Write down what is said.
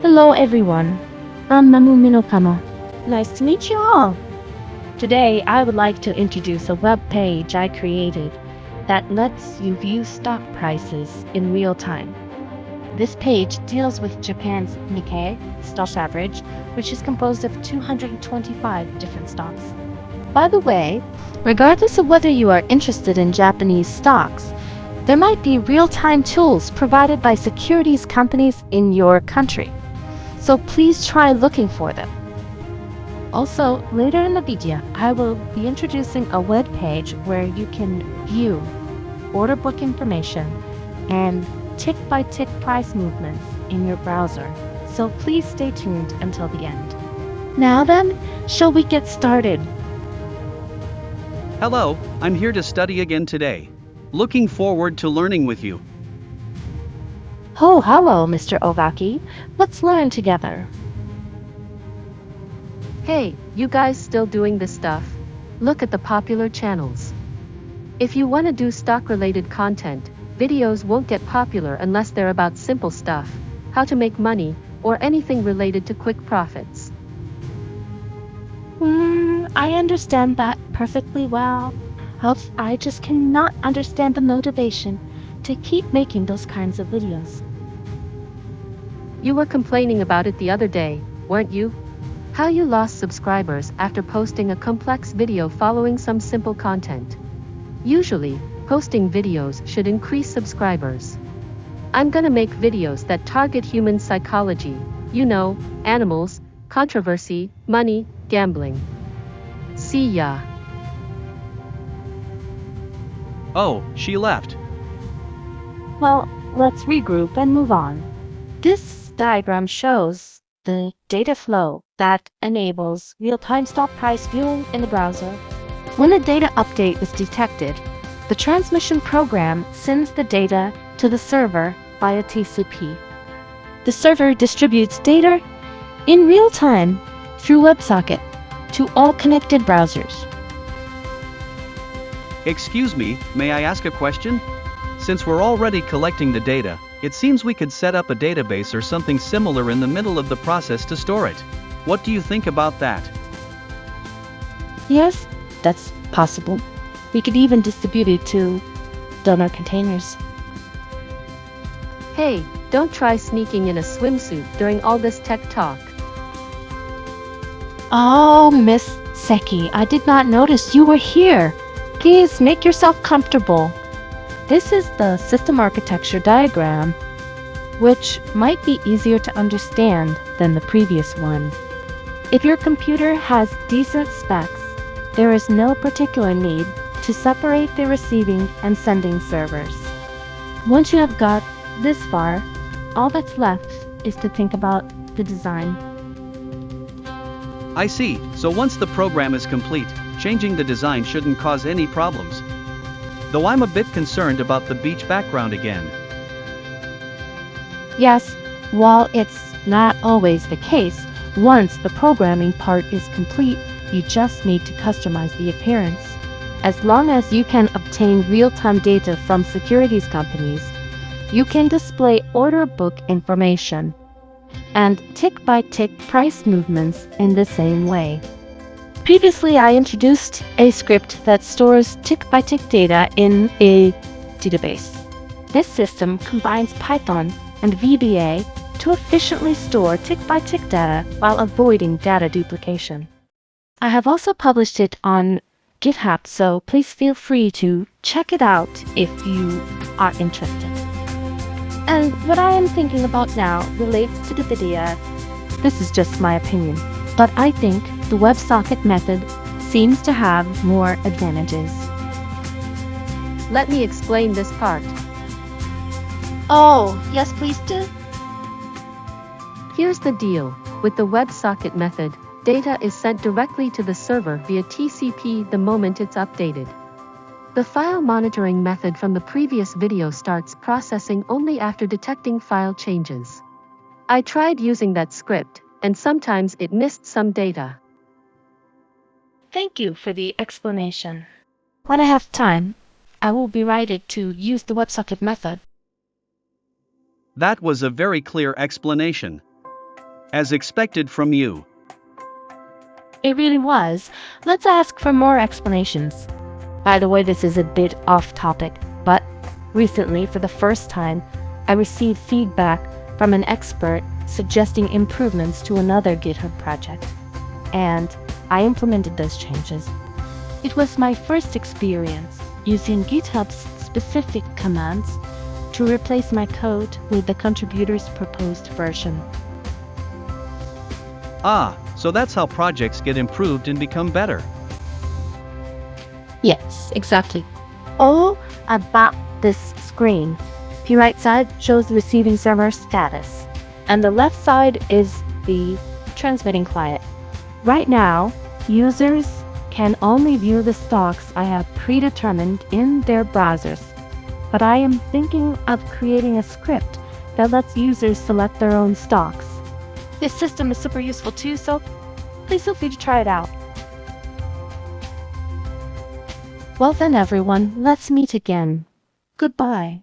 Hello everyone, I'm Namu Minokama. Nice to meet you all. Today I would like to introduce a web page I created that lets you view stock prices in real time. This page deals with Japan's Nikkei stock average, which is composed of 225 different stocks. By the way, regardless of whether you are interested in Japanese stocks, there might be real-time tools provided by securities companies in your country. So please try looking for them. Also, later in the video, I will be introducing a web page where you can view order book information and tick-by-tick price movements in your browser. So please stay tuned until the end. Now then, shall we get started? Hello, I'm here to study again today. Looking forward to learning with you. Oh, hello, Mr. Ovaki. Let's learn together. Hey, you guys still doing this stuff? Look at the popular channels. If you want to do stock-related content, videos won't get popular unless they're about simple stuff, how to make money, or anything related to quick profits. I understand that perfectly well. I just cannot understand the motivation to keep making those kinds of videos. You were complaining about it the other day, weren't you? How you lost subscribers after posting a complex video following some simple content. Usually, posting videos should increase subscribers. I'm gonna make videos that target human psychology, you know, animals, controversy, money, gambling. See ya. Oh, she left. Well, let's regroup and move on. This diagram shows the data flow that enables real-time stock price viewing in the browser. When a data update is detected, the transmission program sends the data to the server via TCP. The server distributes data in real time through WebSocket to all connected browsers. Excuse me, may I ask a question? Since we're already collecting the data, it seems we could set up a database or something similar in the middle of the process to store it. What do you think about that? Yes, that's possible. We could even distribute it to donor containers. Hey, don't try sneaking in a swimsuit during all this tech talk. Oh, Miss Seki, I did not notice you were here. Please make yourself comfortable. This is the system architecture diagram, which might be easier to understand than the previous one. If your computer has decent specs, there is no particular need to separate the receiving and sending servers. Once you have got this far, all that's left is to think about the design. I see, so once the program is complete, changing the design shouldn't cause any problems. Though I'm a bit concerned about the beach background again. Yes, while it's not always the case, once the programming part is complete, you just need to customize the appearance. As long as you can obtain real-time data from securities companies, you can display order book information and tick-by-tick price movements in the same way. Previously, I introduced a script that stores tick-by-tick data in a database. This system combines Python and VBA to efficiently store tick-by-tick data while avoiding data duplication. I have also published it on GitHub, so please feel free to check it out if you are interested. And what I am thinking about now relates to the video. This is just my opinion, but I think the WebSocket method seems to have more advantages. Let me explain this part. Oh, yes, please do. Here's the deal. With the WebSocket method, data is sent directly to the server via TCP the moment it's updated. The file monitoring method from the previous video starts processing only after detecting file changes. I tried using that script, and sometimes it missed some data. Thank you for the explanation. When I have time, I will be ready to use the WebSocket method. That was a very clear explanation. As expected from you. It really was. Let's ask for more explanations. By the way, this is a bit off topic, but recently, for the first time, I received feedback from an expert suggesting improvements to another GitHub project, and I implemented those changes. It was my first experience using GitHub's specific commands to replace my code with the contributor's proposed version. Ah, so that's how projects get improved and become better. Yes, exactly. All about this screen. The right side shows the receiving server status, and the left side is the transmitting client. Right now, users can only view the stocks I have predetermined in their browsers, but I am thinking of creating a script that lets users select their own stocks. This system is super useful too, so please feel free to try it out. Well then everyone, let's meet again. Goodbye.